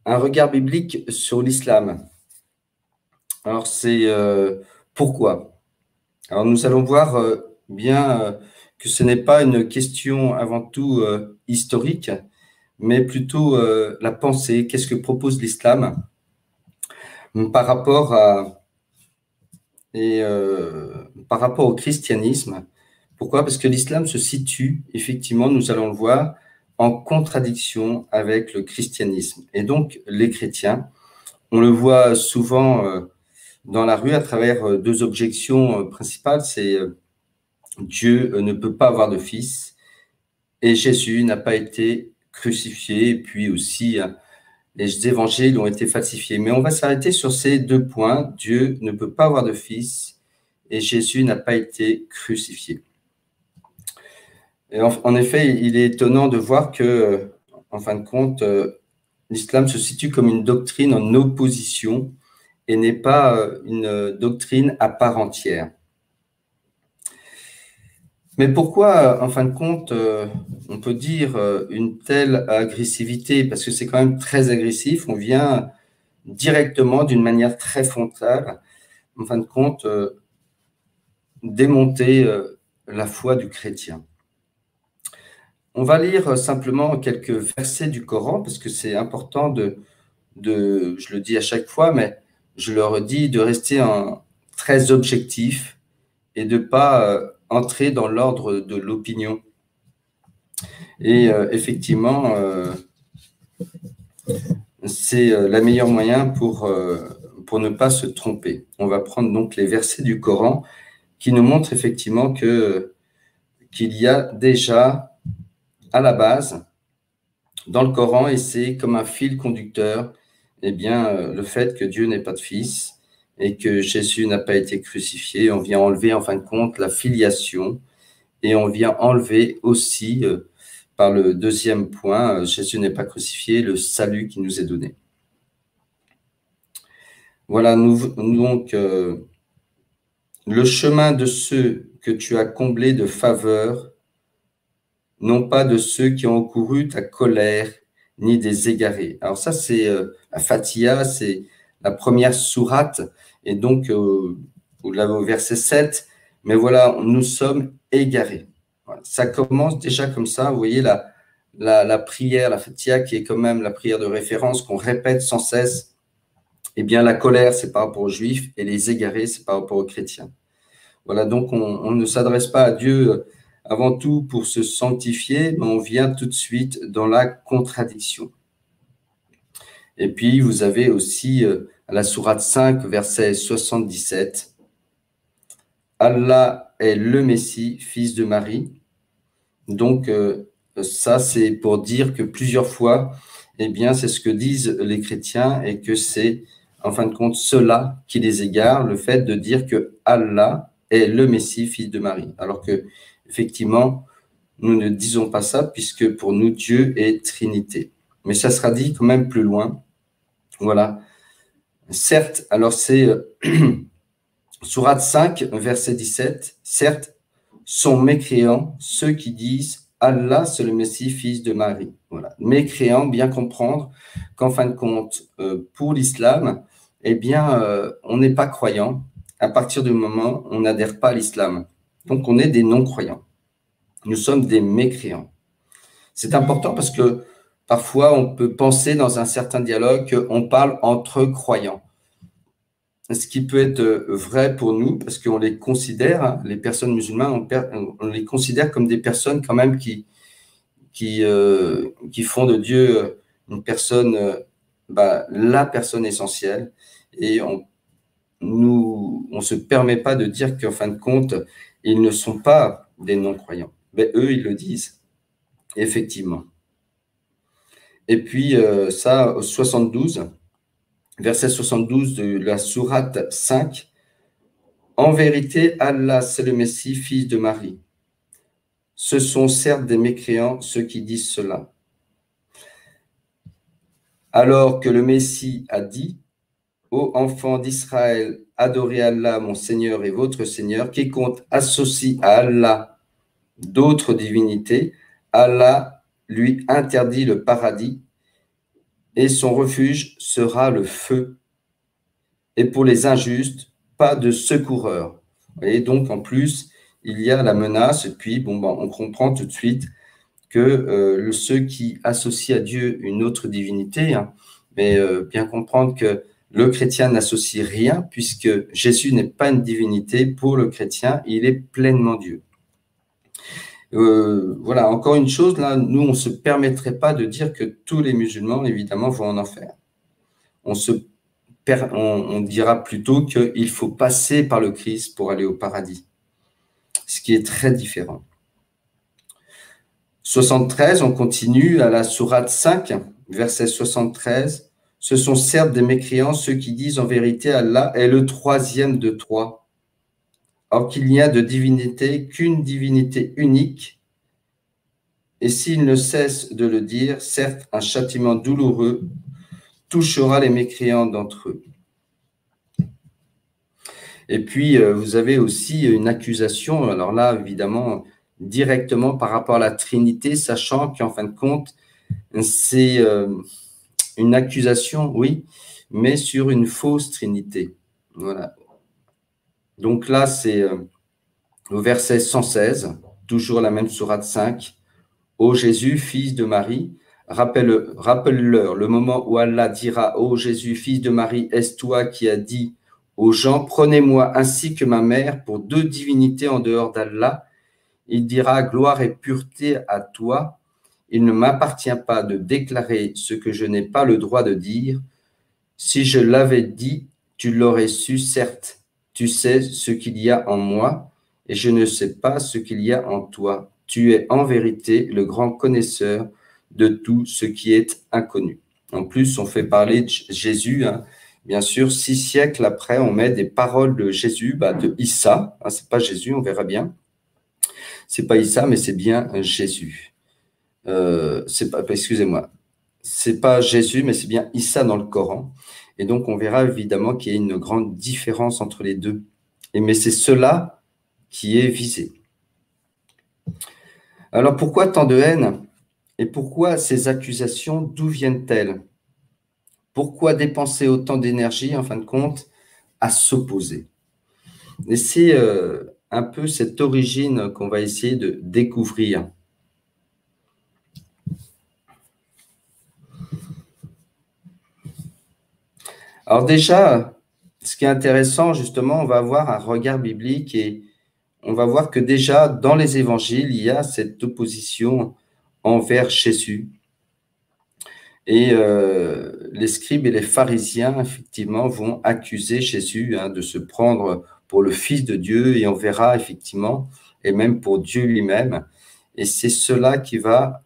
Un regard biblique sur l'islam. Alors, c'est pourquoi? Alors, nous allons voir bien que ce n'est pas une question avant tout historique, mais plutôt la pensée. Qu'est-ce que propose l'islam par rapport et, par rapport au christianisme? Pourquoi? Parce que l'islam se situe, effectivement, nous allons le voir, en contradiction avec le christianisme. Et donc, les chrétiens, on le voit souvent dans la rue à travers deux objections principales, c'est Dieu ne peut pas avoir de fils et Jésus n'a pas été crucifié, et puis aussi les évangiles ont été falsifiés. Mais on va s'arrêter sur ces deux points. Dieu ne peut pas avoir de fils et Jésus n'a pas été crucifié. Et en effet, il est étonnant de voir que, en fin de compte, l'islam se situe comme une doctrine en opposition et n'est pas une doctrine à part entière. Mais pourquoi, en fin de compte, on peut dire une telle agressivité? Parce que c'est quand même très agressif. On vient directement, d'une manière très frontale, en fin de compte, démonter la foi du chrétien. On va lire simplement quelques versets du Coran, parce que c'est important je le dis à chaque fois, mais je le redis, de rester très objectif et de ne pas entrer dans l'ordre de l'opinion. Et effectivement, c'est le meilleur moyen pour ne pas se tromper. On va prendre donc les versets du Coran qui nous montrent effectivement qu'il y a déjà à la base dans le Coran, et c'est comme un fil conducteur, eh bien, le fait que Dieu n'ait pas de fils et que Jésus n'a pas été crucifié. On vient enlever en fin de compte la filiation et on vient enlever aussi par le deuxième point, Jésus n'est pas crucifié, le salut qui nous est donné. Voilà, donc, le chemin de ceux que tu as comblés de faveur, non pas de ceux qui ont encouru ta colère, ni des égarés. Alors ça, c'est la Fatiha, c'est la première sourate, et donc, vous l'avez au verset 7, mais voilà, nous sommes égarés. Voilà. Ça commence déjà comme ça, vous voyez la prière, la Fatiha, qui est quand même la prière de référence qu'on répète sans cesse. Eh bien, la colère, c'est par rapport aux Juifs, et les égarés, c'est par rapport aux chrétiens. Voilà, donc on ne s'adresse pas à Dieu avant tout pour se sanctifier, mais on vient tout de suite dans la contradiction. Et puis, vous avez aussi la sourate 5, verset 77, « Allah est le Messie, fils de Marie ». Donc, ça, c'est pour dire que plusieurs fois, eh bien, c'est ce que disent les chrétiens et que c'est, en fin de compte, cela qui les égare, le fait de dire que Allah est le Messie, fils de Marie. Alors que, effectivement, nous ne disons pas ça puisque pour nous, Dieu est Trinité. Mais ça sera dit quand même plus loin. Voilà. Certes, alors c'est Sourate 5, verset 17. Certes, sont mécréants ceux qui disent Allah, c'est le Messie, fils de Marie. Voilà. Mécréants, bien comprendre qu'en fin de compte, pour l'islam, eh bien, on n'est pas croyant à partir du moment où on n'adhère pas à l'islam. Donc, on est des non-croyants. Nous sommes des mécréants. C'est important parce que parfois, on peut penser dans un certain dialogue qu'on parle entre croyants. Ce qui peut être vrai pour nous, parce qu'on les considère, hein, les personnes musulmanes, on les considère comme des personnes quand même qui font de Dieu une personne, la personne essentielle. Et on ne se permet pas de dire qu'en fin de compte, ils ne sont pas des non-croyants. Mais eux, ils le disent, effectivement. Et puis, ça, au 72, verset 72 de la sourate 5, « En vérité, Allah, c'est le Messie, fils de Marie. Ce sont certes des mécréants ceux qui disent cela. Alors que le Messie a dit, « Ô enfants d'Israël, adorez Allah, mon Seigneur et votre Seigneur, quiconque associe à Allah d'autres divinités, Allah lui interdit le paradis et son refuge sera le feu. Et pour les injustes, pas de secoureur. Vous voyez, donc en plus, il y a la menace, et puis bon, ben, on comprend tout de suite que ceux qui associent à Dieu une autre divinité, hein, mais bien comprendre que le chrétien n'associe rien, puisque Jésus n'est pas une divinité. Pour le chrétien, il est pleinement Dieu. Voilà, encore une chose, là, nous, on ne se permettrait pas de dire que tous les musulmans, évidemment, vont en enfer. On dira plutôt qu'il faut passer par le Christ pour aller au paradis, ce qui est très différent. 73, on continue à la sourate 5, verset 73. Ce sont certes des mécréants ceux qui disent en vérité Allah est le troisième de trois, or qu'il n'y a de divinité qu'une divinité unique. Et s'ils ne cessent de le dire, certes, un châtiment douloureux touchera les mécréants d'entre eux. Et puis, vous avez aussi une accusation, alors là, évidemment, directement par rapport à la Trinité, sachant qu'en fin de compte, c'est une accusation, oui, mais sur une fausse Trinité. Voilà. Donc là, c'est au verset 116, toujours la même sourate 5. « Ô Jésus, fils de Marie, rappelle-leur le moment où Allah dira « Ô Jésus, fils de Marie, est-ce toi qui as dit aux gens, prenez-moi ainsi que ma mère pour deux divinités en dehors d'Allah. Il dira, gloire et pureté à toi. Il ne m'appartient pas de déclarer ce que je n'ai pas le droit de dire. Si je l'avais dit, tu l'aurais su, certes. Tu sais ce qu'il y a en moi, et je ne sais pas ce qu'il y a en toi. Tu es en vérité le grand connaisseur de tout ce qui est inconnu. » En plus, on fait parler de Jésus, hein. Bien sûr, 6 siècles après, on met des paroles de Jésus, de Issa. Hein, c'est pas Jésus, on verra bien. C'est pas Issa, mais c'est bien Jésus. Excusez-moi. C'est pas Jésus, mais c'est bien Issa dans le Coran. Et donc, on verra évidemment qu'il y a une grande différence entre les deux. Mais c'est cela qui est visé. Alors, pourquoi tant de haine? Et pourquoi ces accusations, d'où viennent-elles? Pourquoi dépenser autant d'énergie, en fin de compte, à s'opposer? Et c'est un peu cette origine qu'on va essayer de découvrir. Alors déjà, ce qui est intéressant, justement, on va avoir un regard biblique et on va voir que déjà, dans les évangiles, il y a cette opposition envers Jésus. Et les scribes et les pharisiens, effectivement, vont accuser Jésus de se prendre pour le Fils de Dieu, et on verra, effectivement, et même pour Dieu lui-même. Et c'est cela qui va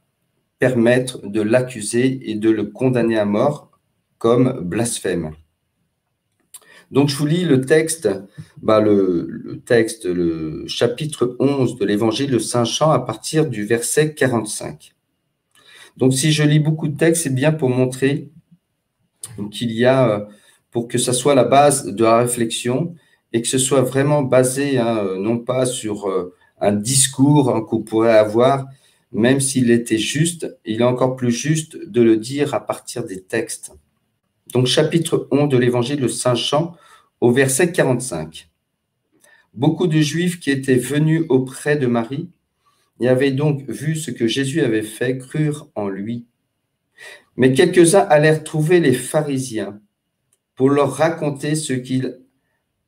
permettre de l'accuser et de le condamner à mort comme blasphème. Donc, je vous lis le texte, le chapitre 11 de l'évangile de Saint Jean à partir du verset 45. Donc, si je lis beaucoup de textes, c'est bien pour montrer qu'il y a, pour que ça soit la base de la réflexion et que ce soit vraiment basé, non pas sur un discours qu'on pourrait avoir, même s'il était juste, il est encore plus juste de le dire à partir des textes. Donc, chapitre 11 de l'évangile de Saint Jean, au verset 45. Beaucoup de Juifs qui étaient venus auprès de Marie et avaient donc vu ce que Jésus avait fait, crurent en lui. Mais quelques-uns allèrent trouver les pharisiens pour leur raconter ce qu'il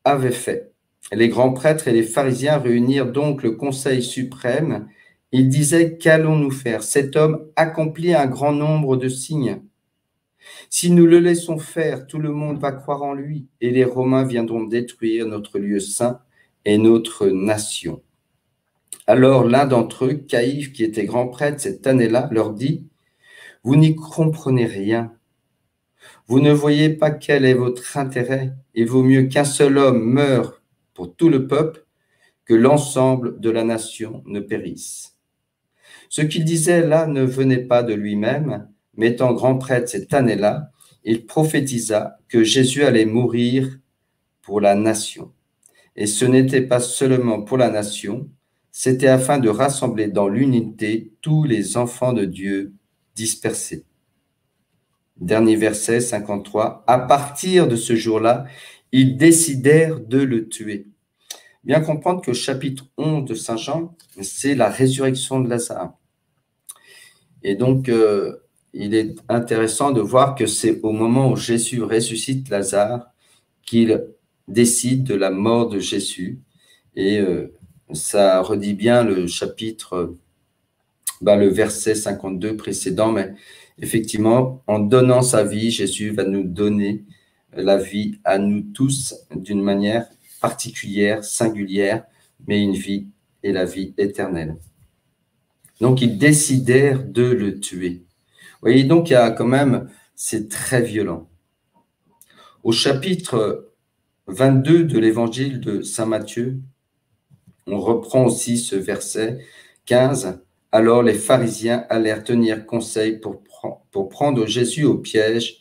avait fait. Les grands prêtres et les pharisiens réunirent donc le conseil suprême. Ils disaient, qu'allons-nous faire? Cet homme accomplit un grand nombre de signes. Si nous le laissons faire, tout le monde va croire en lui, et les Romains viendront détruire notre lieu saint et notre nation. Alors l'un d'entre eux, Caïphe, qui était grand prêtre cette année-là, leur dit, « Vous n'y comprenez rien. Vous ne voyez pas quel est votre intérêt. Il vaut mieux qu'un seul homme meure pour tout le peuple que l'ensemble de la nation ne périsse. » Ce qu'il disait là ne venait pas de lui-même, mais étant grand prêtre cette année-là, il prophétisa que Jésus allait mourir pour la nation. Et ce n'était pas seulement pour la nation, c'était afin de rassembler dans l'unité tous les enfants de Dieu dispersés. Dernier verset, 53. À partir de ce jour-là, ils décidèrent de le tuer. Bien comprendre que chapitre 11 de Saint Jean, c'est la résurrection de Lazare. Et donc, il est intéressant de voir que c'est au moment où Jésus ressuscite Lazare qu'il décide de la mort de Jésus. Et ça redit bien le chapitre, le verset 52 précédent, mais effectivement, en donnant sa vie, Jésus va nous donner la vie à nous tous d'une manière particulière, singulière, mais une vie et la vie éternelle. Donc, ils décidèrent de le tuer. Vous voyez, donc, il y a quand même, c'est très violent. Au chapitre 22 de l'évangile de Saint Matthieu, on reprend aussi ce verset 15. Alors les pharisiens allèrent tenir conseil pour prendre Jésus au piège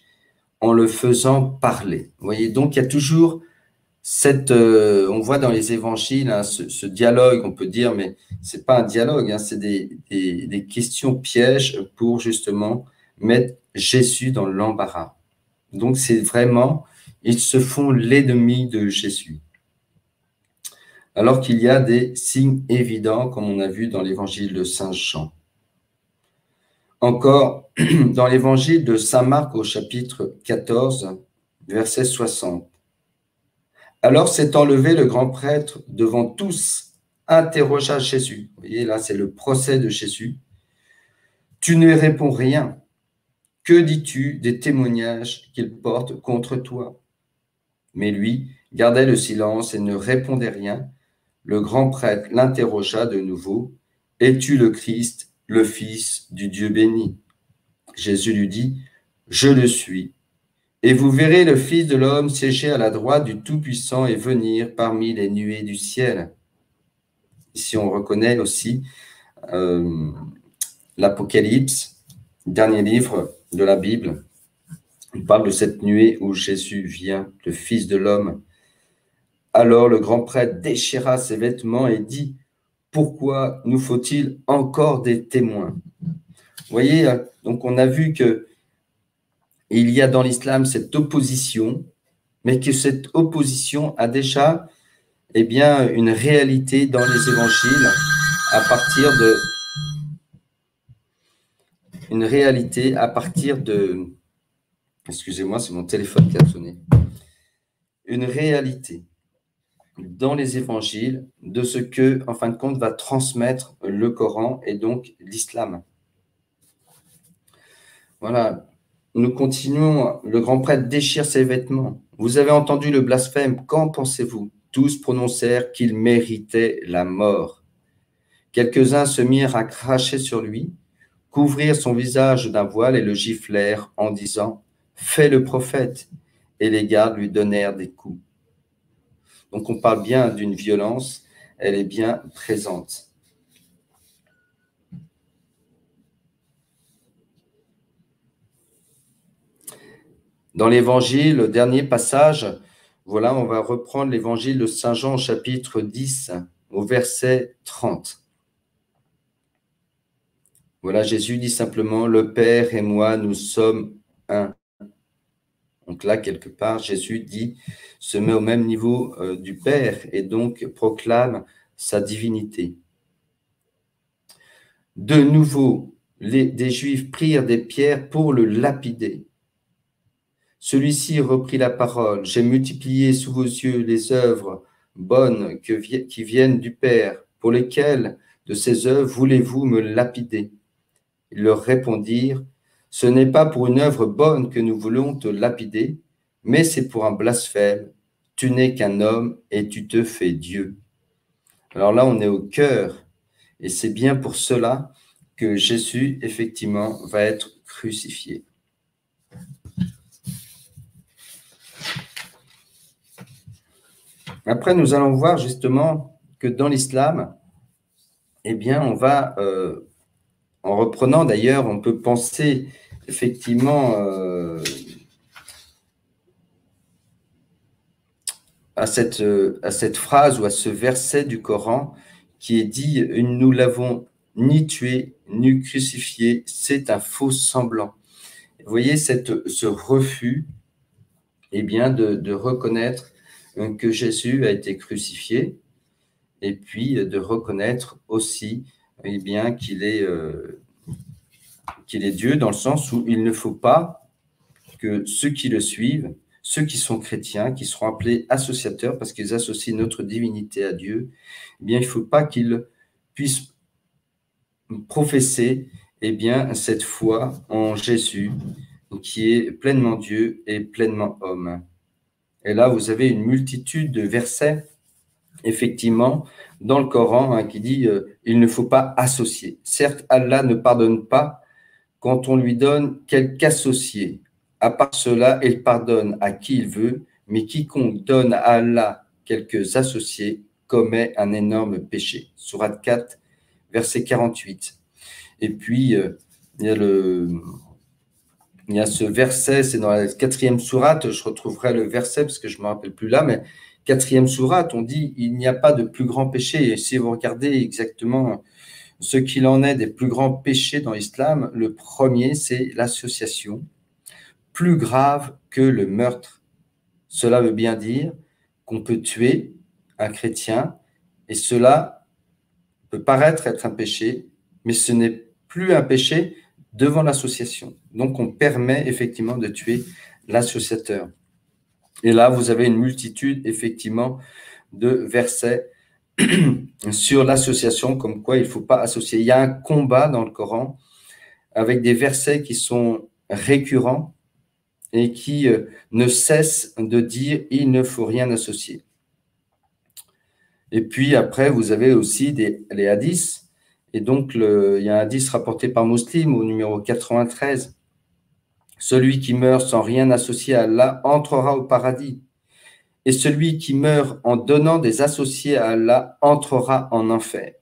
en le faisant parler. Vous voyez, donc il y a toujours on voit dans les évangiles ce dialogue, on peut dire, mais c'est pas un dialogue, c'est des questions pièges pour justement mettre Jésus dans l'embarras. Donc c'est vraiment, ils se font l'ennemi de Jésus. Alors qu'il y a des signes évidents, comme on a vu dans l'évangile de Saint Jean. Encore, dans l'évangile de Saint Marc au chapitre 14, verset 60. Alors s'étant levé le grand prêtre devant tous, interrogea Jésus. Vous voyez, là, c'est le procès de Jésus. Tu ne réponds rien. Que dis-tu des témoignages qu'il porte contre toi? Mais lui gardait le silence et ne répondait rien. Le grand prêtre l'interrogea de nouveau. Es-tu le Christ, le Fils du Dieu béni? Jésus lui dit, je le suis. Et vous verrez le Fils de l'homme siéger à la droite du Tout-Puissant et venir parmi les nuées du ciel. Ici, on reconnaît aussi l'Apocalypse, dernier livre de la Bible. On parle de cette nuée où Jésus vient, le Fils de l'homme. Alors le grand prêtre déchira ses vêtements et dit, pourquoi nous faut-il encore des témoins? Vous voyez, donc on a vu que il y a dans l'islam cette opposition, mais que cette opposition a déjà une réalité dans les évangiles à partir de excusez-moi, c'est mon téléphone qui a sonné. Une réalité dans les évangiles de ce que, en fin de compte, va transmettre le Coran et donc l'islam. Voilà. Nous continuons. Le grand prêtre déchire ses vêtements. Vous avez entendu le blasphème. Qu'en pensez-vous? Tous prononcèrent qu'il méritait la mort. Quelques-uns se mirent à cracher sur lui, couvrirent son visage d'un voile et le giflèrent en disant « Fais le prophète !» Et les gardes lui donnèrent des coups. Donc on parle bien d'une violence, elle est bien présente. Dans l'évangile, le dernier passage, voilà, on va reprendre l'évangile de Saint Jean, chapitre 10, au verset 30. Voilà, Jésus dit simplement, le Père et moi, nous sommes un. Donc là, quelque part, Jésus se met au même niveau du Père et donc proclame sa divinité. De nouveau, des Juifs prirent des pierres pour le lapider. Celui-ci reprit la parole. J'ai multiplié sous vos yeux les œuvres bonnes qui viennent du Père. Pour lesquelles de ces œuvres voulez-vous me lapider? Ils leur répondirent, ce n'est pas pour une œuvre bonne que nous voulons te lapider, mais c'est pour un blasphème. Tu n'es qu'un homme et tu te fais Dieu. Alors là, on est au cœur. Et c'est bien pour cela que Jésus, effectivement, va être crucifié. Après, nous allons voir justement que dans l'islam, on va, en reprenant d'ailleurs, on peut penser effectivement à cette phrase ou à ce verset du Coran qui est dit « Nous l'avons ni tué, ni crucifié, c'est un faux semblant ». vous voyez ce refus, eh bien, de reconnaître que Jésus a été crucifié, et puis de reconnaître aussi, eh bien, qu'il est Dieu, dans le sens où il ne faut pas que ceux qui le suivent, ceux qui sont chrétiens, qui seront appelés associateurs parce qu'ils associent notre divinité à Dieu, eh bien, il ne faut pas qu'ils puissent professer, eh bien, cette foi en Jésus, qui est pleinement Dieu et pleinement homme. Et là, vous avez une multitude de versets, effectivement, dans le Coran, qui dit il ne faut pas associer. Certes, Allah ne pardonne pas quand on lui donne quelque associé. À part cela, il pardonne à qui il veut, mais quiconque donne à Allah quelques associés commet un énorme péché. Sourate 4, verset 48. Et puis, il y a ce verset, c'est dans la 4e sourate, je retrouverai le verset parce que je ne me rappelle plus là, mais 4e sourate, on dit « Il n'y a pas de plus grand péché ». Et si vous regardez exactement ce qu'il en est des plus grands péchés dans l'islam, le premier, c'est l'association, plus grave que le meurtre. Cela veut bien dire qu'on peut tuer un chrétien, et cela peut paraître être un péché, mais ce n'est plus un péché devant l'association. Donc, on permet effectivement de tuer l'associateur. Et là, vous avez une multitude, effectivement, de versets sur l'association, comme quoi il ne faut pas associer. Il y a un combat dans le Coran avec des versets qui sont récurrents et qui ne cessent de dire « il ne faut rien associer ». Et puis après, vous avez aussi les hadiths. Et donc, il y a un hadith rapporté par Muslim au numéro 93. « Celui qui meurt sans rien associer à Allah entrera au paradis. Et celui qui meurt en donnant des associés à Allah entrera en enfer. »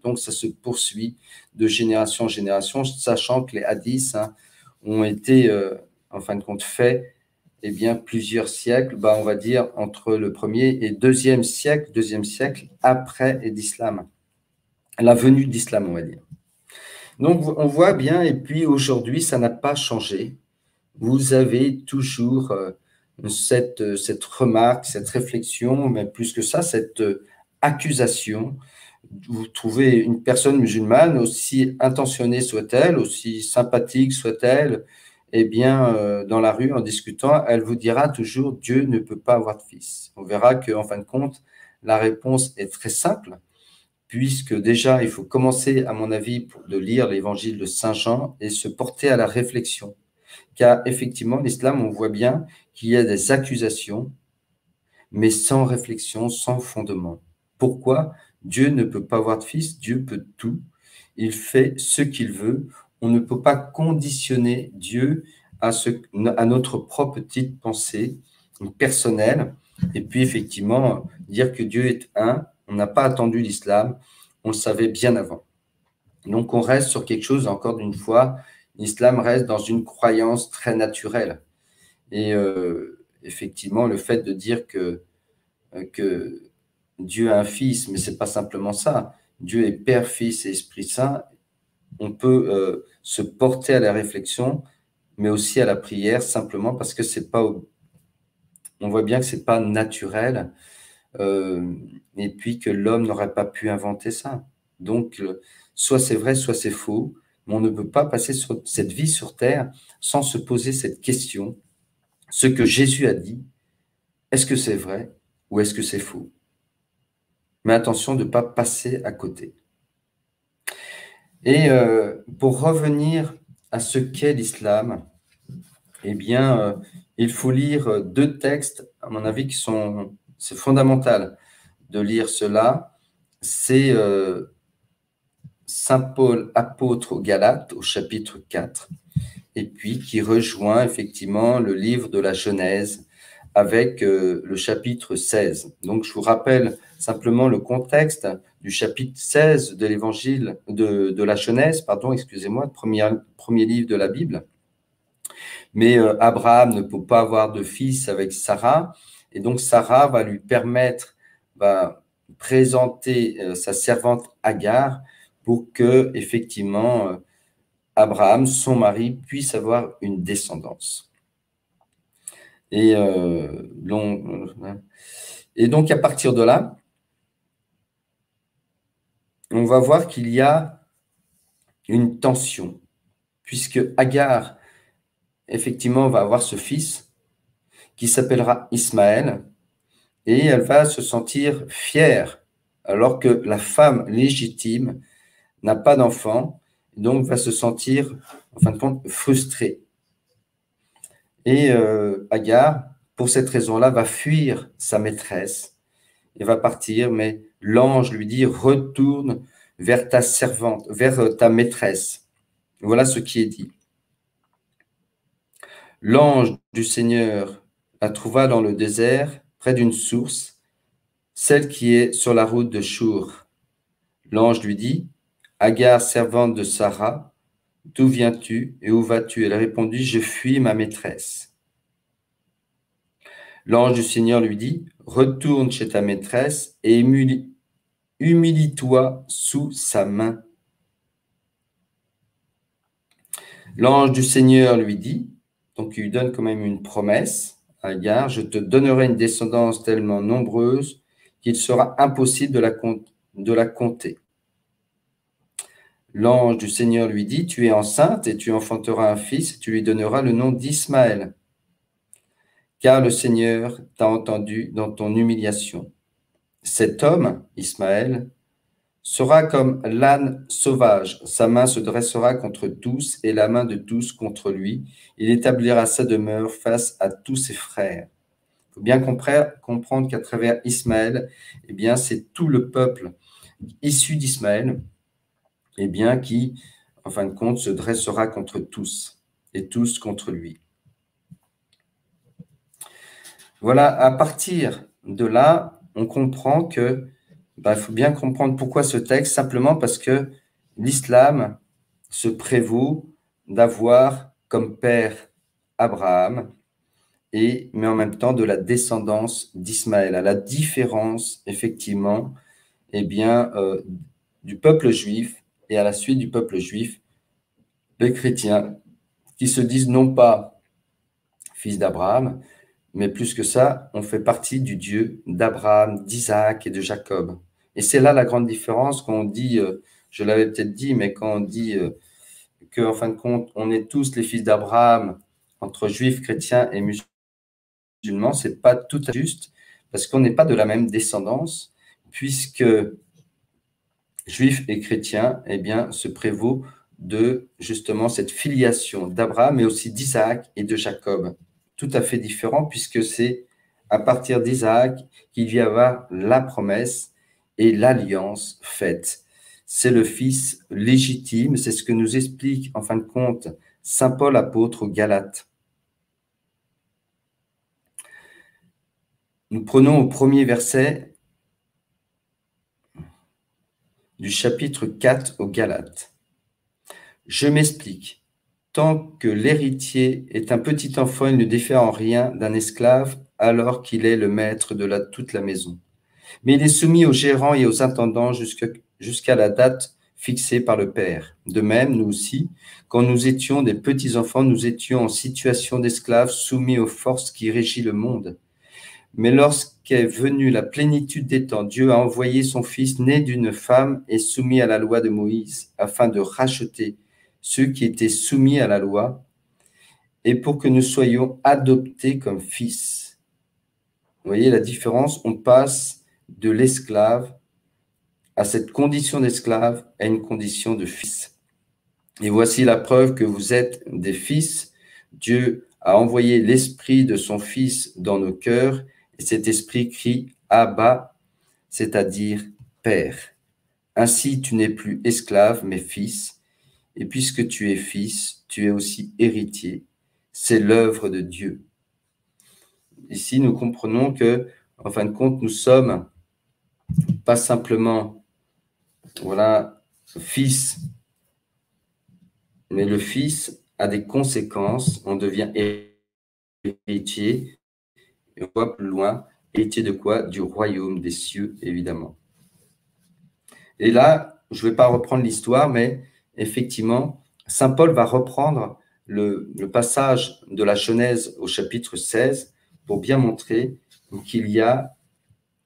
Donc, ça se poursuit de génération en génération, sachant que les hadiths ont été, en fin de compte, faits eh bien, plusieurs siècles, on va dire entre le 1er et 2e siècle après l'islam, la venue de l'islam, on va dire. Donc, on voit bien, et puis aujourd'hui, ça n'a pas changé. Vous avez toujours cette remarque, cette réflexion, mais plus que ça, cette accusation. Vous trouvez une personne musulmane, aussi intentionnée soit-elle, aussi sympathique soit-elle, eh bien, dans la rue, en discutant, elle vous dira toujours « Dieu ne peut pas avoir de fils ». On verra qu'en fin de compte, la réponse est très simple, puisque déjà, il faut commencer, à mon avis, de lire l'évangile de Saint Jean et se porter à la réflexion. Car effectivement, l'islam, on voit bien qu'il y a des accusations, mais sans réflexion, sans fondement. Pourquoi? Dieu ne peut pas avoir de fils, Dieu peut tout. Il fait ce qu'il veut. On ne peut pas conditionner Dieu à notre propre petite pensée personnelle. Et puis, effectivement, dire que Dieu est un, on n'a pas attendu l'islam, on le savait bien avant. Donc, on reste sur quelque chose, encore une fois, l'islam reste dans une croyance très naturelle. Et effectivement, le fait de dire que Dieu a un fils, mais ce n'est pas simplement ça. Dieu est Père, Fils et Esprit Saint. On peut se porter à la réflexion, mais aussi à la prière, simplement parce que c'est pas. On voit bien que ce n'est pas naturel, et puis que l'homme n'aurait pas pu inventer ça. Donc, soit c'est vrai, soit c'est faux, mais on ne peut pas passer cette vie sur terre sans se poser cette question. Ce que Jésus a dit, est-ce que c'est vrai ou est-ce que c'est faux? Mais attention de ne pas passer à côté. Et pour revenir à ce qu'est l'islam, eh bien, il faut lire 2 textes, à mon avis, c'est fondamental de lire cela. C'est Saint Paul, apôtre aux Galates, au chapitre 4, et puis qui rejoint effectivement le livre de la Genèse avec le chapitre 16. Donc, je vous rappelle simplement le contexte du chapitre 16 de l'évangile de la Genèse, pardon, excusez-moi, premier livre de la Bible. Mais Abraham ne peut pas avoir de fils avec Sarah, et donc Sarah va lui permettre, va présenter sa servante Agar pour que, effectivement, Abraham, son mari, puisse avoir une descendance. Et, donc, à partir de là, on va voir qu'il y a une tension, puisque Agar, effectivement, va avoir ce fils qui s'appellera Ismaël, et elle va se sentir fière, alors que la femme légitime n'a pas d'enfant, donc va se sentir, en fin de compte, frustrée. Et Agar, pour cette raison-là, va fuir sa maîtresse et va partir, mais l'ange lui dit « Retourne vers ta servante, vers ta maîtresse. » Voilà ce qui est dit. L'ange du Seigneur la trouva dans le désert, près d'une source, celle qui est sur la route de Chour. L'ange lui dit « Agar, servante de Sarah, d'où viens-tu et où vas-tu » Elle répondit « Je fuis ma maîtresse. » L'ange du Seigneur lui dit « Retourne chez ta maîtresse et humilie-toi sous sa main. » L'ange du Seigneur lui dit, donc il lui donne quand même une promesse à Agar, « Je te donnerai une descendance tellement nombreuse qu'il sera impossible de la compter. » L'ange du Seigneur lui dit, « Tu es enceinte et tu enfanteras un fils et tu lui donneras le nom d'Ismaël. Car le Seigneur t'a entendu dans ton humiliation. Cet homme, Ismaël, sera comme l'âne sauvage. Sa main se dressera contre tous et la main de tous contre lui. Il établira sa demeure face à tous ses frères. » Il faut bien comprendre qu'à travers Ismaël, eh bien, c'est tout le peuple issu d'Ismaël, eh bien, qui, en fin de compte, se dressera contre tous et tous contre lui. Voilà, à partir de là, on comprend que il faut bien comprendre pourquoi ce texte, simplement parce que l'islam se prévaut d'avoir comme père Abraham, mais en même temps de la descendance d'Ismaël, à la différence, effectivement, eh bien, du peuple juif, et à la suite du peuple juif, les chrétiens, qui se disent non pas fils d'Abraham, mais plus que ça, on fait partie du Dieu d'Abraham, d'Isaac et de Jacob. Et c'est là la grande différence quand on dit, je l'avais peut-être dit, mais quand on dit qu'en fin de compte, on est tous les fils d'Abraham, entre juifs, chrétiens et musulmans, c'est pas tout à fait juste, parce qu'on n'est pas de la même descendance, puisque juifs et chrétiens, eh bien, se prévaut de justement cette filiation d'Abraham, mais aussi d'Isaac et de Jacob. Tout à fait différent, puisque c'est à partir d'Isaac qu'il vient avoir la promesse et l'alliance faite. C'est le fils légitime, c'est ce que nous explique en fin de compte saint Paul apôtre aux Galates. Nous prenons au premier verset du chapitre 4 aux Galates. Je m'explique. Tant que l'héritier est un petit enfant, il ne diffère en rien d'un esclave alors qu'il est le maître de toute la maison. Mais il est soumis aux gérants et aux intendants jusqu'à la date fixée par le Père. De même, nous aussi, quand nous étions des petits enfants, nous étions en situation d'esclaves soumis aux forces qui régissent le monde. Mais lorsqu'est venue la plénitude des temps, Dieu a envoyé son Fils né d'une femme et soumis à la loi de Moïse, afin de racheter ceux qui étaient soumis à la loi, et pour que nous soyons adoptés comme fils. Vous voyez la différence? On passe de l'esclave à cette condition d'esclave à une condition de fils. Et voici la preuve que vous êtes des fils. Dieu a envoyé l'esprit de son Fils dans nos cœurs, et cet esprit crie « Abba », c'est-à-dire « Père ». Ainsi, tu n'es plus esclave, mais fils. Et puisque tu es fils, tu es aussi héritier. C'est l'œuvre de Dieu. Ici, nous comprenons que, en fin de compte, nous sommes pas simplement, voilà, fils, mais le fils a des conséquences. On devient héritier. Et on voit plus loin, héritier de quoi? Du royaume des cieux, évidemment. Et là, je ne vais pas reprendre l'histoire, mais effectivement, Saint Paul va reprendre le passage de la Genèse au chapitre 16 pour bien montrer qu'il y a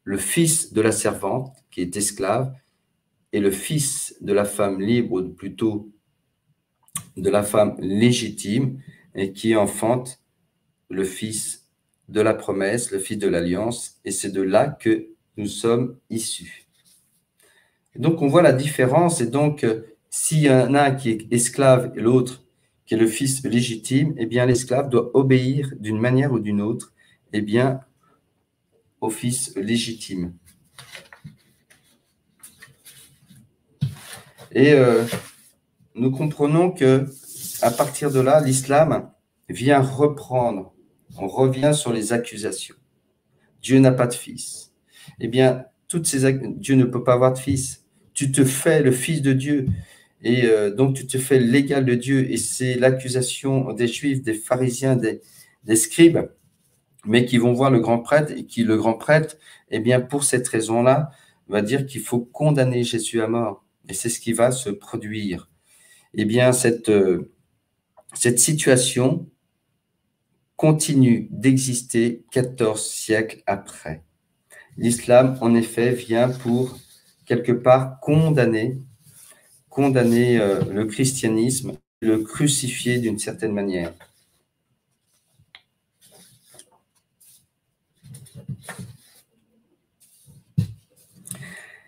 le fils de la servante qui est esclave et le fils de la femme libre, ou plutôt de la femme légitime, et qui enfante le fils de la promesse, le fils de l'alliance, et c'est de là que nous sommes issus. Et donc on voit la différence, et donc s'il y en a un qui est esclave et l'autre qui est le fils légitime, eh bien l'esclave doit obéir d'une manière ou d'une autre, eh bien au fils légitime. Et nous comprenons que à partir de là, l'islam vient reprendre, on revient sur les accusations. Dieu n'a pas de fils. Eh bien, Dieu ne peut pas avoir de fils. Tu te fais le fils de Dieu, et donc tu te fais l'égal de Dieu, et c'est l'accusation des Juifs, des pharisiens, des scribes, mais qui vont voir le grand prêtre, et qui, le grand prêtre, eh bien, pour cette raison-là, va dire qu'il faut condamner Jésus à mort. Et c'est ce qui va se produire. Eh bien, cette situation continue d'exister 14 siècles après. L'islam, en effet, vient pour, quelque part, condamner le christianisme, le crucifier d'une certaine manière.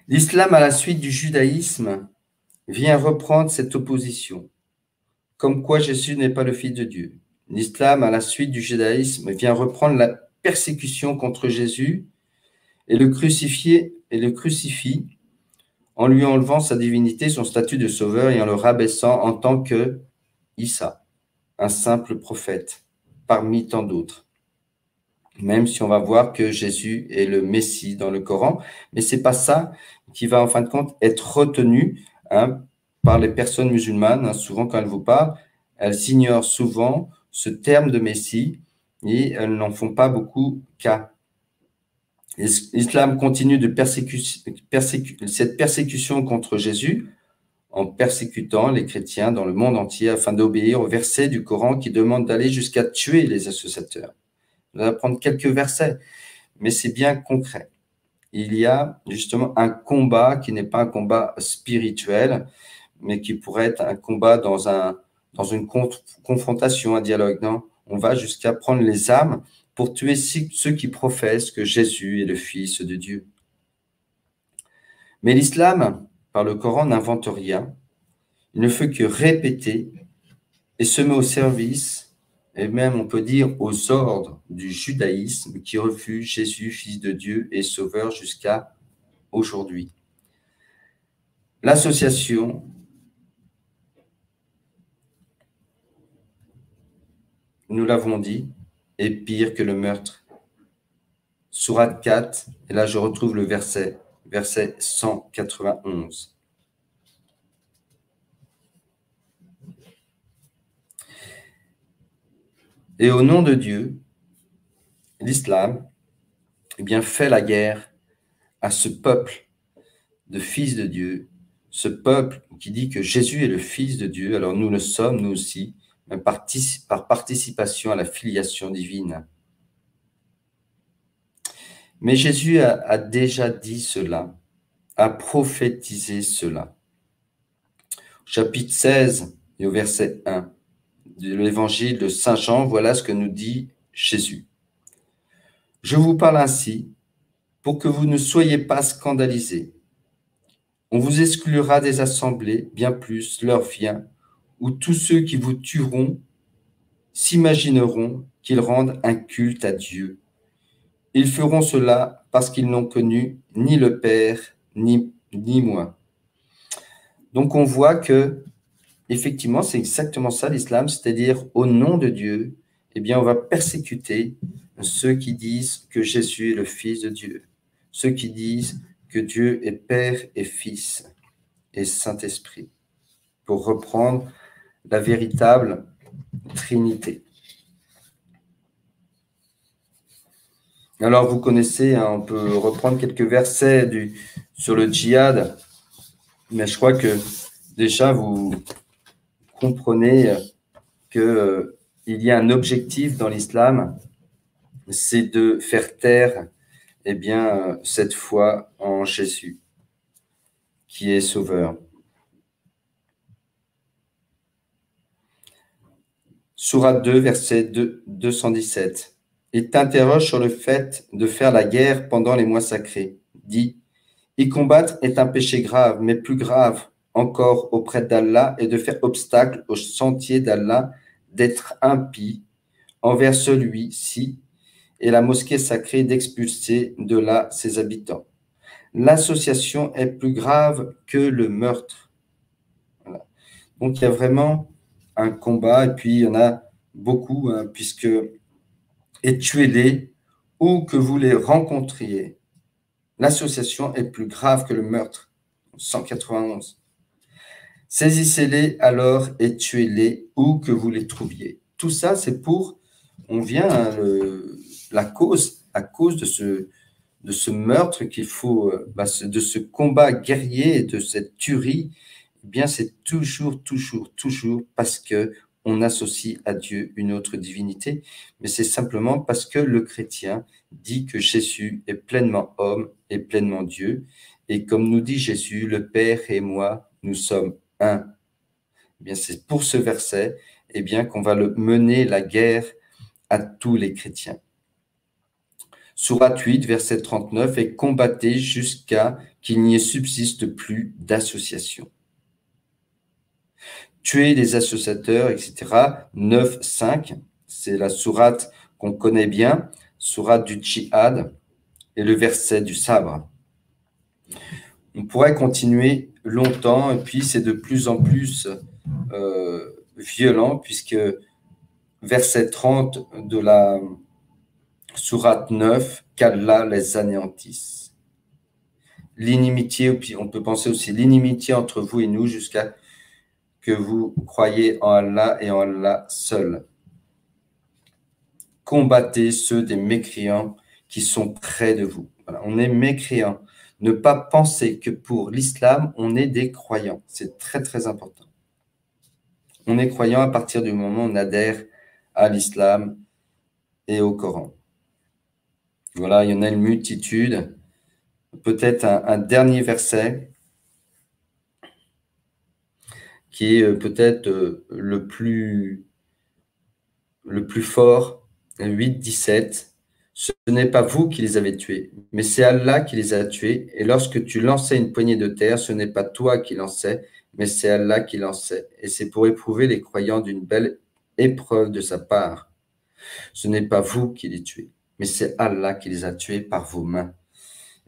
L'islam, à la suite du judaïsme, vient reprendre cette opposition, comme quoi Jésus n'est pas le Fils de Dieu. L'islam, à la suite du judaïsme, vient reprendre la persécution contre Jésus et le crucifier et le crucifie en lui enlevant sa divinité, son statut de sauveur et en le rabaissant en tant que Issa, un simple prophète parmi tant d'autres. Même si on va voir que Jésus est le Messie dans le Coran, mais c'est pas ça qui va en fin de compte être retenu par les personnes musulmanes. Souvent quand elles vous parlent, elles ignorent souvent ce terme de Messie et elles n'en font pas beaucoup cas. L'islam continue de cette persécution contre Jésus en persécutant les chrétiens dans le monde entier afin d'obéir aux versets du Coran qui demandent d'aller jusqu'à tuer les associateurs. On va prendre quelques versets, mais c'est bien concret. Il y a justement un combat qui n'est pas un combat spirituel, mais qui pourrait être un combat dans une confrontation, un dialogue. Non, on va jusqu'à prendre les armes pour tuer ceux qui professent que Jésus est le Fils de Dieu. Mais l'islam, par le Coran, n'invente rien. Il ne fait que répéter et se met au service, et même on peut dire aux ordres du judaïsme qui refuse Jésus, Fils de Dieu et Sauveur jusqu'à aujourd'hui. L'association nous l'avons dit, est pire que le meurtre. Sourate 4, et là je retrouve le verset 191. Et au nom de Dieu, l'islam, eh bien, fait la guerre à ce peuple de fils de Dieu, ce peuple qui dit que Jésus est le Fils de Dieu. Alors nous le sommes, nous aussi, par participation à la filiation divine. Mais Jésus a déjà dit cela, a prophétisé cela. Chapitre 16 et au verset 1 de l'évangile de Saint Jean, voilà ce que nous dit Jésus. Je vous parle ainsi pour que vous ne soyez pas scandalisés. On vous exclura des assemblées, bien plus l'heure vient où tous ceux qui vous tueront s'imagineront qu'ils rendent un culte à Dieu. Ils feront cela parce qu'ils n'ont connu ni le Père, ni moi. Donc on voit que, effectivement, c'est exactement ça l'islam, c'est-à-dire au nom de Dieu, eh bien, on va persécuter ceux qui disent que Jésus est le Fils de Dieu, ceux qui disent que Dieu est Père et Fils et Saint-Esprit, pour reprendre la véritable Trinité. Alors, vous connaissez, on peut reprendre quelques versets sur le djihad, mais je crois que déjà, vous comprenez qu'il y a un objectif dans l'islam, c'est de faire taire cette foi en Jésus, qui est sauveur. Sourate 2, verset 217. Il t'interroge sur le fait de faire la guerre pendant les mois sacrés. Dit, y combattre est un péché grave, mais plus grave encore auprès d'Allah est de faire obstacle au sentier d'Allah, d'être impie envers celui-ci et la mosquée sacrée d'expulser de là ses habitants. L'association est plus grave que le meurtre. Voilà. Donc, il y a vraiment un combat, et puis il y en a beaucoup, hein, puisque et tuez-les où que vous les rencontriez. L'association est plus grave que le meurtre. 191. Saisissez-les alors et tuez-les où que vous les trouviez. Tout ça, c'est pour, on vient à la cause, à cause de ce meurtre qu'il faut, de ce combat guerrier et de cette tuerie, eh bien, c'est toujours parce que on associe à Dieu une autre divinité, mais c'est simplement parce que le chrétien dit que Jésus est pleinement homme et pleinement Dieu, et comme nous dit Jésus, le Père et moi, nous sommes un. Eh bien, c'est pour ce verset, eh bien, qu'on va mener la guerre à tous les chrétiens. Sourate 8, verset 39, et combattez jusqu'à qu'il n'y subsiste plus d'association. Tuer les associateurs, etc. 9, 5, c'est la sourate qu'on connaît bien, sourate du djihad, et le verset du sabre. On pourrait continuer longtemps, et puis c'est de plus en plus violent, puisque verset 30 de la sourate 9, qu'Allah les anéantisse. L'inimitié, on peut penser aussi l'inimitié entre vous et nous jusqu'à que vous croyez en Allah et en Allah seul. Combattez ceux des mécréants qui sont près de vous. Voilà, on est mécréants. Ne pas penser que pour l'islam, on est des croyants. C'est très important. On est croyant à partir du moment où on adhère à l'islam et au Coran. Voilà, il y en a une multitude. Peut-être un dernier verset qui est peut-être le plus fort, 8, 17. Ce n'est pas vous qui les avez tués, mais c'est Allah qui les a tués. Et lorsque tu lançais une poignée de terre, ce n'est pas toi qui lançais, mais c'est Allah qui lançait. Et c'est pour éprouver les croyants d'une belle épreuve de sa part. Ce n'est pas vous qui les tuez, mais c'est Allah qui les a tués par vos mains.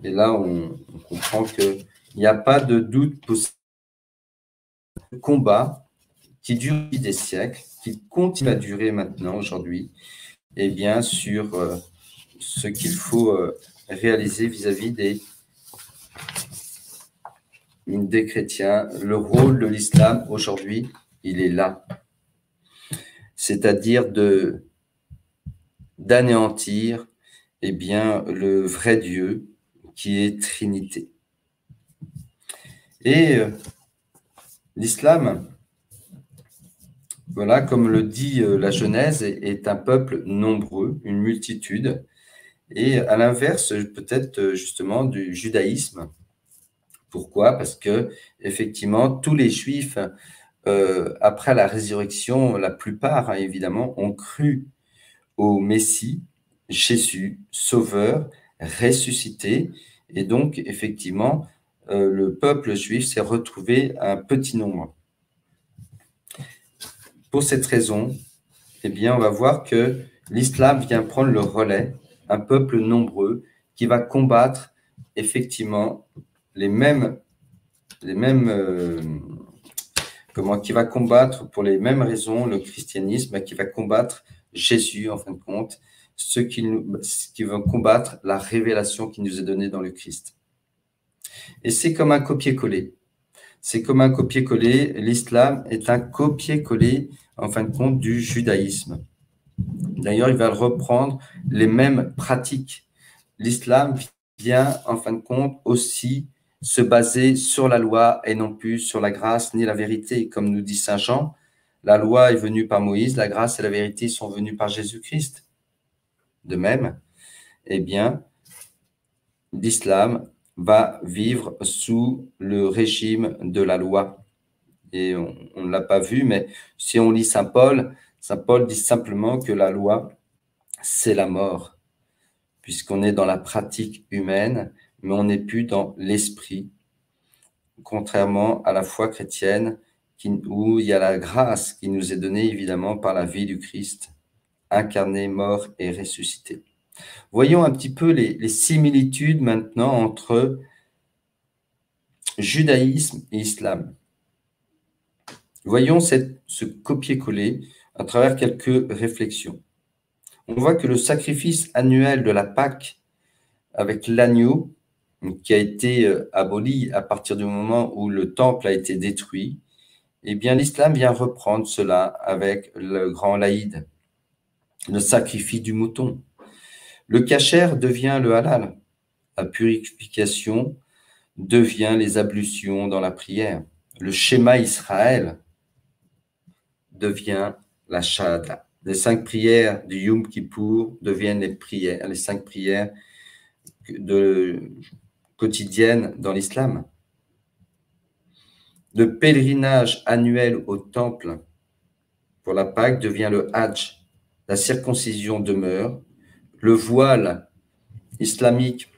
Et là, on comprend qu'il n'y a pas de doute possible. Le combat qui dure des siècles, qui continue à durer maintenant, aujourd'hui, et bien sur ce qu'il faut réaliser vis-à-vis des chrétiens. Le rôle de l'islam aujourd'hui, il est là. C'est-à-dire d'anéantir le vrai Dieu qui est Trinité. Et l'islam, voilà, comme le dit la Genèse, est un peuple nombreux, une multitude. Et à l'inverse, peut-être justement du judaïsme. Pourquoi? Parce que effectivement, tous les Juifs, après la résurrection, la plupart, hein, évidemment, ont cru au Messie, Jésus, Sauveur, ressuscité. Et donc, effectivement, le peuple juif s'est retrouvé à un petit nombre. Pour cette raison, eh bien, on va voir que l'islam vient prendre le relais, un peuple nombreux qui va combattre effectivement qui va combattre pour les mêmes raisons le christianisme, qui va combattre Jésus en fin de compte, qui vont combattre la révélation qui nous est donnée dans le Christ. Et c'est comme un copier-coller. C'est comme un copier-coller. L'islam est un copier-coller, en fin de compte, du judaïsme. D'ailleurs, il va reprendre les mêmes pratiques. L'islam vient, en fin de compte, aussi se baser sur la loi et non plus sur la grâce ni la vérité, comme nous dit Saint Jean. la loi est venue par Moïse, la grâce et la vérité sont venues par Jésus-Christ. De même, eh bien, l'islam va vivre sous le régime de la loi. Et on ne l'a pas vu, mais si on lit Saint Paul dit simplement que la loi, c'est la mort, puisqu'on est dans la pratique humaine, mais on n'est plus dans l'esprit, contrairement à la foi chrétienne, où il y a la grâce qui nous est donnée évidemment par la vie du Christ, incarné, mort et ressuscité. Voyons un petit peu les similitudes maintenant entre judaïsme et islam. Voyons ce copier-coller à travers quelques réflexions. On voit que le sacrifice annuel de la Pâque avec l'agneau, qui a été aboli à partir du moment où le temple a été détruit, eh bien l'islam vient reprendre cela avec le grand l'Aïd, le sacrifice du mouton. Le kasher devient le halal. La purification devient les ablutions dans la prière. Le schéma Israël devient la shahada. Les 5 prières du Yom Kippour deviennent les 5 prières quotidiennes dans l'islam. Le pèlerinage annuel au temple pour la Pâque devient le Hajj. La circoncision demeure. Le voile islamique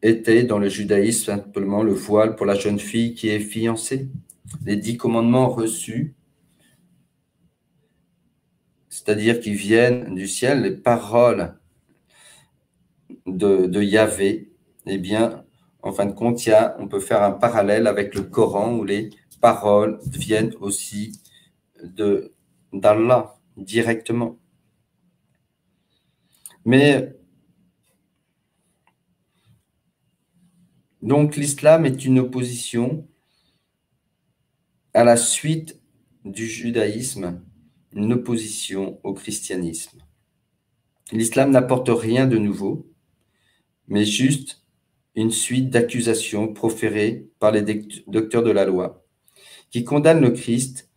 était dans le judaïsme simplement le voile pour la jeune fille qui est fiancée. Les 10 commandements reçus, c'est-à-dire qui viennent du ciel, les paroles de Yahvé, eh bien, en fin de compte, on peut faire un parallèle avec le Coran où les paroles viennent aussi d'Allah directement. Mais donc l'islam est une opposition à la suite du judaïsme, une opposition au christianisme. L'islam n'apporte rien de nouveau, mais juste une suite d'accusations proférées par les docteurs de la loi, qui condamnent le Christ.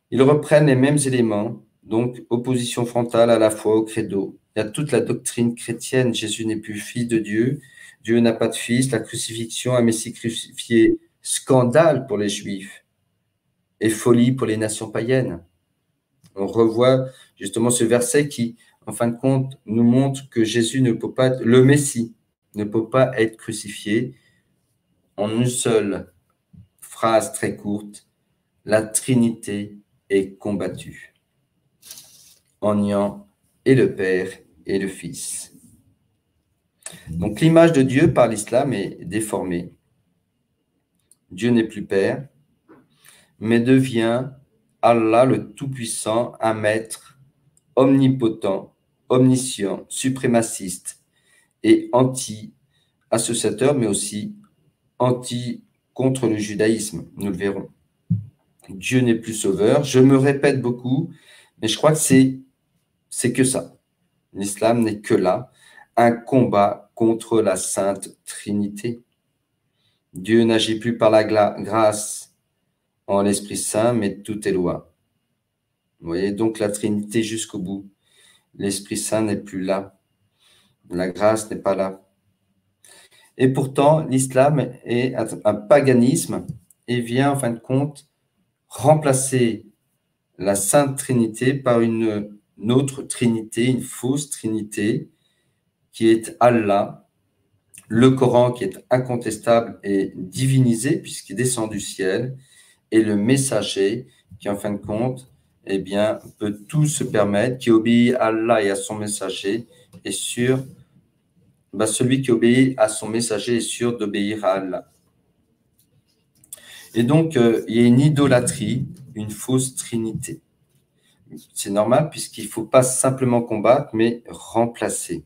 Ils reprennent les mêmes éléments, donc opposition frontale à la foi au credo. Il y a toute la doctrine chrétienne, Jésus n'est plus fils de Dieu, Dieu n'a pas de fils, la crucifixion, un Messie crucifié, scandale pour les Juifs et folie pour les nations païennes. On revoit justement ce verset qui, en fin de compte, nous montre que Jésus ne peut pas être, le Messie ne peut pas être crucifié. En une seule phrase très courte, la Trinité est combattue. En Niant et le Père et le Fils. Donc l'image de Dieu par l'islam est déformée. Dieu n'est plus Père, mais devient Allah le Tout-Puissant, un maître omnipotent, omniscient, suprémaciste et anti-associateur, mais aussi contre le judaïsme, nous le verrons. Dieu n'est plus sauveur. Je me répète beaucoup, mais je crois que c'est que ça. L'islam n'est que là, un combat contre la Sainte Trinité. Dieu n'agit plus par la grâce en l'Esprit Saint, mais tout est loi. Vous voyez, donc la Trinité jusqu'au bout. L'Esprit Saint n'est plus là. La grâce n'est pas là. Et pourtant, l'islam est un paganisme et vient, en fin de compte, remplacer la Sainte Trinité par une autre Trinité, une fausse Trinité, qui est Allah, le Coran qui est incontestable et divinisé puisqu'il descend du ciel, et le messager qui, en fin de compte, eh bien, peut tout se permettre, qui obéit à Allah et à son messager, est sûr, celui qui obéit à son messager est sûr d'obéir à Allah. Et donc, il y a une idolâtrie, une fausse trinité. C'est normal puisqu'il ne faut pas simplement combattre, mais remplacer.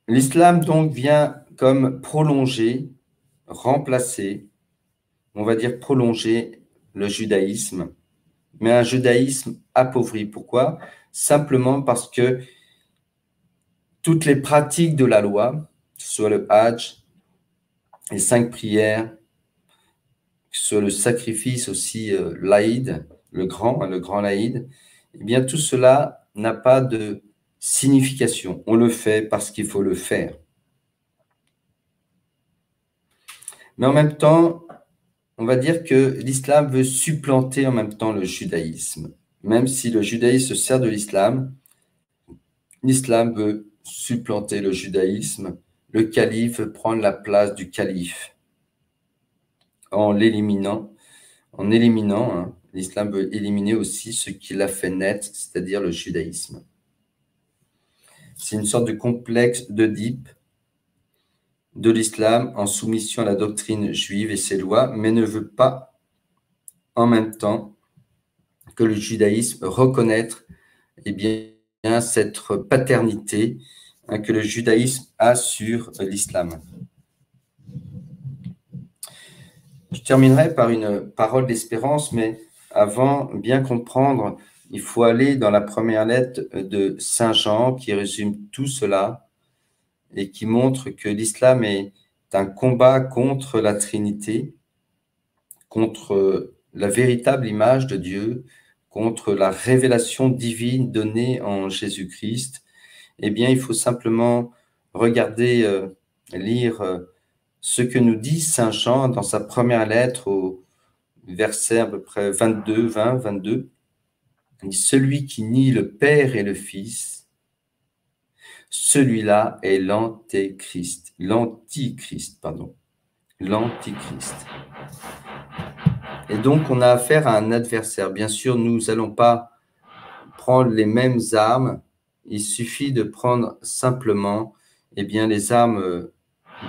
L'islam, donc, vient comme prolonger, remplacer, on va dire prolonger le judaïsme, mais un judaïsme appauvri. Pourquoi? Simplement parce que toutes les pratiques de la loi, que ce soit le Hajj, les 5 prières, que ce soit le sacrifice aussi l'Aïd, le grand l'Aïd, eh bien tout cela n'a pas de signification. On le fait parce qu'il faut le faire. Mais en même temps, on va dire que l'islam veut supplanter en même temps le judaïsme. Même si le judaïsme se sert de l'islam, l'islam veut supplanter le judaïsme. Le calife veut prendre la place du calife en l'éliminant. Hein, l'islam veut éliminer aussi ce qui l'a fait naître, c'est-à-dire le judaïsme. C'est une sorte de complexe d'Oedipe de l'islam en soumission à la doctrine juive et ses lois, mais ne veut pas en même temps que le judaïsme reconnaître eh bien, cette paternité que le judaïsme a sur l'islam. Je terminerai par une parole d'espérance, mais avant, bien comprendre, il faut aller dans la première lettre de Saint Jean qui résume tout cela et qui montre que l'islam est un combat contre la Trinité, contre la véritable image de Dieu, contre la révélation divine donnée en Jésus-Christ. Eh bien, il faut simplement regarder, lire ce que nous dit Saint Jean dans sa première lettre au verset à peu près 22. Il dit, celui qui nie le Père et le Fils, celui-là est l'antéchrist. L'antichrist. Et donc, on a affaire à un adversaire. Bien sûr, nous n'allons pas prendre les mêmes armes. Il suffit de prendre simplement eh bien, les armes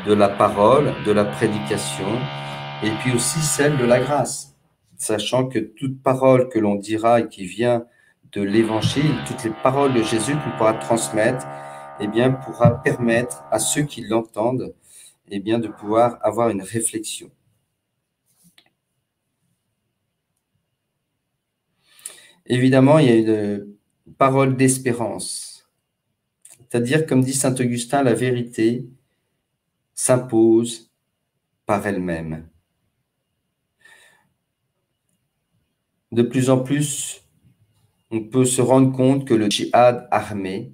de la parole, de la prédication, et puis aussi celle de la grâce, sachant que toute parole que l'on dira et qui vient de l'Évangile, toutes les paroles de Jésus qu'on pourra transmettre, eh bien, pourra permettre à ceux qui l'entendent eh bien, de pouvoir avoir une réflexion. Évidemment, il y a une parole d'espérance, c'est-à-dire, comme dit saint Augustin, la vérité s'impose par elle-même. De plus en plus, on peut se rendre compte que le djihad armé,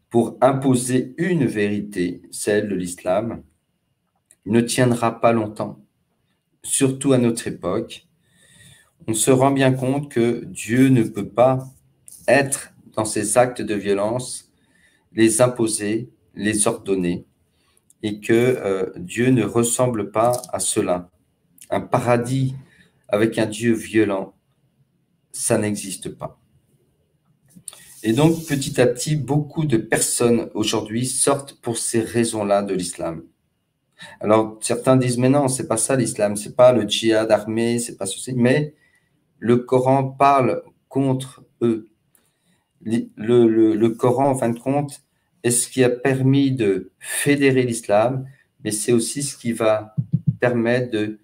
pour imposer une vérité, celle de l'islam, ne tiendra pas longtemps, surtout à notre époque. On se rend bien compte que Dieu ne peut pas être dans ses actes de violence, les imposer, les ordonner, et que Dieu ne ressemble pas à cela. Un paradis avec un Dieu violent, ça n'existe pas. Et donc, petit à petit, beaucoup de personnes aujourd'hui sortent pour ces raisons-là de l'islam. Alors, certains disent, mais non, c'est pas ça l'islam, c'est pas le djihad armé, c'est pas ceci, mais le Coran parle contre eux. Le Coran, en fin de compte, est ce qui a permis de fédérer l'islam, mais c'est aussi ce qui va permettre de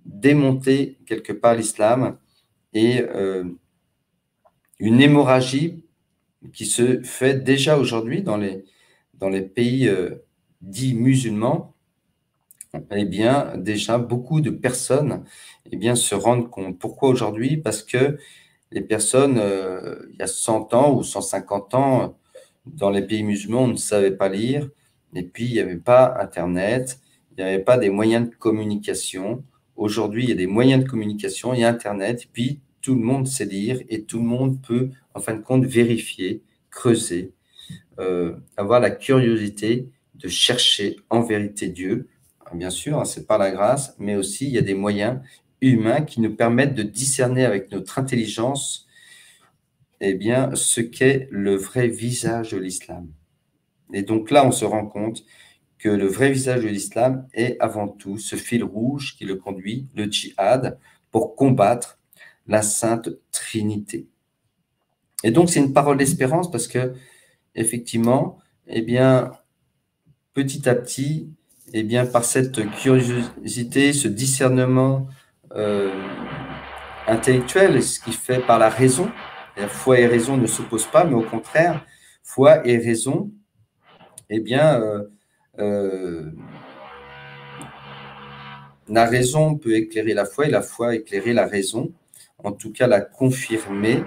démonter quelque part l'islam et une hémorragie qui se fait déjà aujourd'hui dans les pays dits musulmans. Eh bien, déjà, beaucoup de personnes eh bien, se rendent compte. Pourquoi aujourd'hui? Parce que les personnes, il y a 100 ans ou 150 ans, dans les pays musulmans, on ne savait pas lire, et puis il n'y avait pas Internet, il n'y avait pas des moyens de communication. Aujourd'hui, il y a des moyens de communication, il y a Internet, et puis tout le monde sait lire, et tout le monde peut, en fin de compte, vérifier, creuser, avoir la curiosité de chercher en vérité Dieu. Bien sûr, c'est par la grâce, mais aussi il y a des moyens humains qui nous permettent de discerner avec notre intelligence eh bien, ce qu'est le vrai visage de l'islam. Et donc là, on se rend compte que le vrai visage de l'islam est avant tout ce fil rouge qui le conduit, le djihad, pour combattre la Sainte Trinité. Et donc, c'est une parole d'espérance parce que, effectivement, eh bien, petit à petit, eh bien, par cette curiosité, ce discernement intellectuel, ce qui fait par la raison, la foi et raison ne s'opposent pas, mais au contraire, foi et raison, eh bien, la raison peut éclairer la foi et la foi éclairer la raison, en tout cas la confirmer.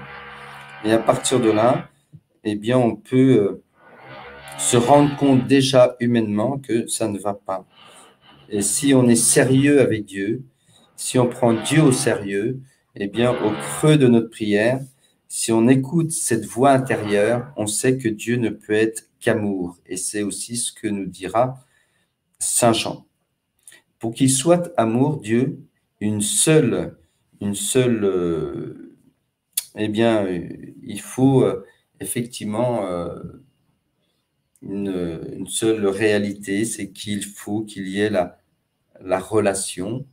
Et à partir de là, eh bien, on peut se rendre compte déjà humainement que ça ne va pas. Et si on est sérieux avec Dieu, si on prend Dieu au sérieux, eh bien, au creux de notre prière, si on écoute cette voix intérieure, on sait que Dieu ne peut être qu'amour. Et c'est aussi ce que nous dira Saint Jean. Pour qu'il soit amour, Dieu, une seule, eh bien, il faut effectivement une seule réalité, c'est qu'il faut qu'il y ait la relation.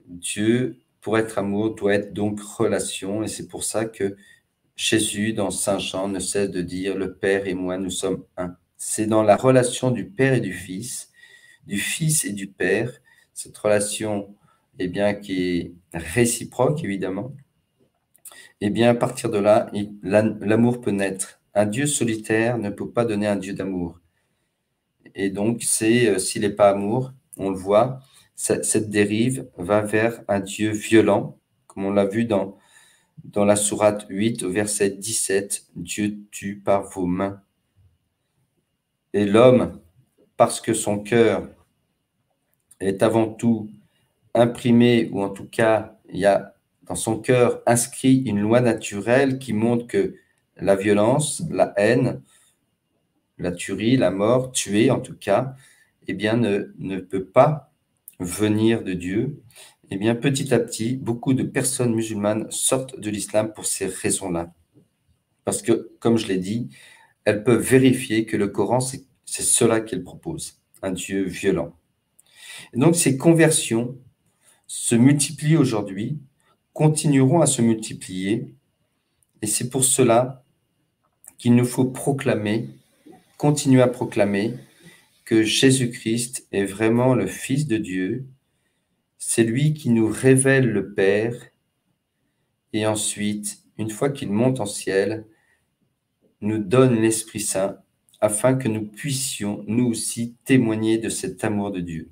Dieu, pour être amour, doit être donc relation, et c'est pour ça que Jésus, dans Saint Jean, ne cesse de dire « Le Père et moi, nous sommes un ». C'est dans la relation du Père et du Fils et du Père, cette relation eh bien, qui est réciproque, évidemment, eh bien, à partir de là, l'amour peut naître. Un Dieu solitaire ne peut pas donner un Dieu d'amour. Et donc, s'il n'est pas amour, on le voit, cette dérive va vers un Dieu violent, comme on l'a vu dans la sourate 8, au verset 17, « Dieu tue par vos mains ». Et l'homme, parce que son cœur est avant tout imprimé, ou en tout cas, il y a dans son cœur inscrit une loi naturelle qui montre que la violence, la haine, la tuerie, la mort, tuer en tout cas, eh bien, ne peut pas venir de Dieu. Eh bien, petit à petit, beaucoup de personnes musulmanes sortent de l'islam pour ces raisons-là. Parce que, comme je l'ai dit, elles peuvent vérifier que le Coran, c'est cela qu'il propose, un Dieu violent. Et donc, ces conversions se multiplient aujourd'hui, continueront à se multiplier, et c'est pour cela qu'il nous faut proclamer, continuer à proclamer que Jésus-Christ est vraiment le Fils de Dieu, c'est lui qui nous révèle le Père, et ensuite, une fois qu'il monte en ciel, nous donne l'Esprit Saint, afin que nous puissions, nous aussi, témoigner de cet amour de Dieu.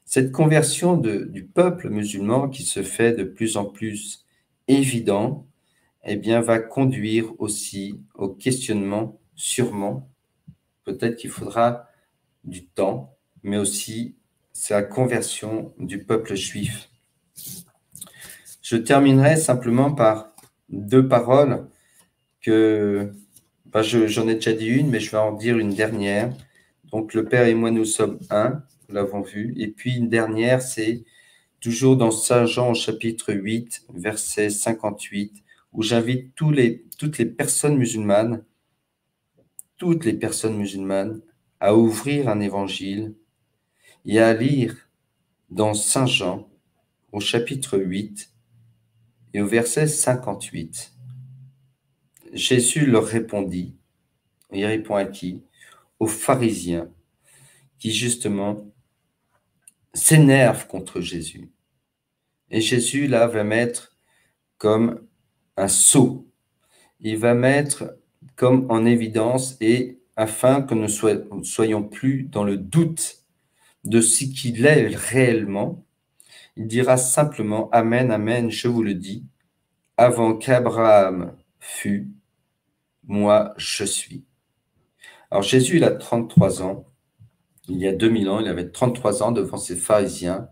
Cette conversion du peuple musulman qui se fait de plus en plus évident, eh bien, va conduire aussi au questionnement, sûrement. Peut-être qu'il faudra du temps, mais aussi c'est la conversion du peuple juif. Je terminerai simplement par deux paroles que j'en ai déjà dit une, mais je vais en dire une dernière. Donc, le Père et moi, nous sommes un, nous l'avons vu. Et puis, une dernière, c'est toujours dans Saint Jean au chapitre 8, verset 58, où j'invite toutes les personnes musulmanes à ouvrir un évangile et à lire dans Saint Jean au chapitre 8 et au verset 58. Jésus leur répondit, il répond à qui? Aux pharisiens qui justement s'énervent contre Jésus. Et Jésus là va mettre comme un sceau, il va mettre comme en évidence, et afin que nous ne soyons plus dans le doute de ce qu'il est réellement, il dira simplement « Amen, Amen, je vous le dis, avant qu'Abraham fût, moi je suis ». Alors Jésus, il a 33 ans, il y a 2000 ans, il avait 33 ans devant ces pharisiens,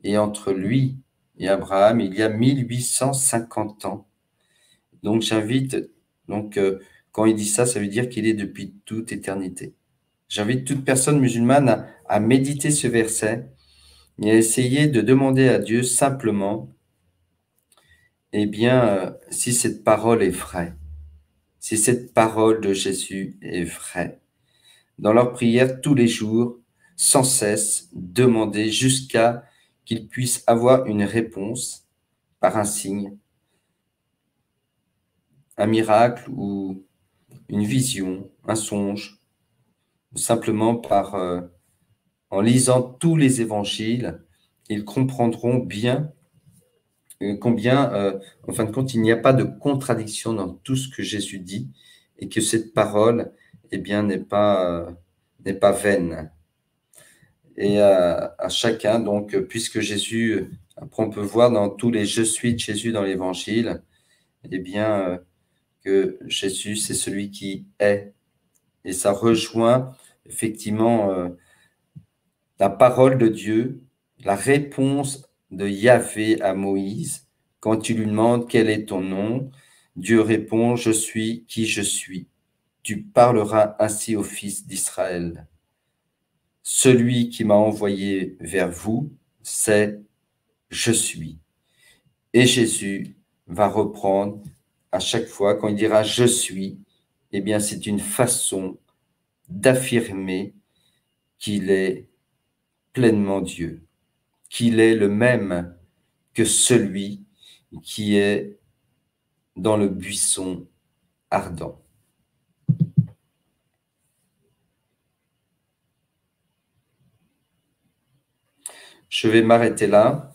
et entre lui et Abraham, il y a 1850 ans. Donc j'invite, quand il dit ça, ça veut dire qu'il est depuis toute éternité. J'invite toute personne musulmane à méditer ce verset et à essayer de demander à Dieu simplement, eh bien, si cette parole est vraie, si cette parole de Jésus est vraie. Dans leur prière tous les jours, sans cesse, demander jusqu'à qu'ils puissent avoir une réponse par un signe, un miracle ou une vision, un songe, ou simplement en lisant tous les évangiles, ils comprendront bien combien, en fin de compte, il n'y a pas de contradiction dans tout ce que Jésus dit et que cette parole, eh bien, n'est pas vaine. et à chacun. Donc, puisque Jésus, après on peut voir dans tous les « je suis » de Jésus dans l'Évangile, eh bien, que Jésus, c'est celui qui est. Et ça rejoint effectivement la parole de Dieu, la réponse de Yahvé à Moïse, quand il lui demande « Quel est ton nom ?» Dieu répond « Je suis qui je suis. Tu parleras ainsi aux fils d'Israël. Celui qui m'a envoyé vers vous, c'est « Je suis ». Et Jésus va reprendre à chaque fois, quand il dira « Je suis », eh bien c'est une façon d'affirmer qu'il est pleinement Dieu, qu'il est le même que celui qui est dans le buisson ardent. Je vais m'arrêter là.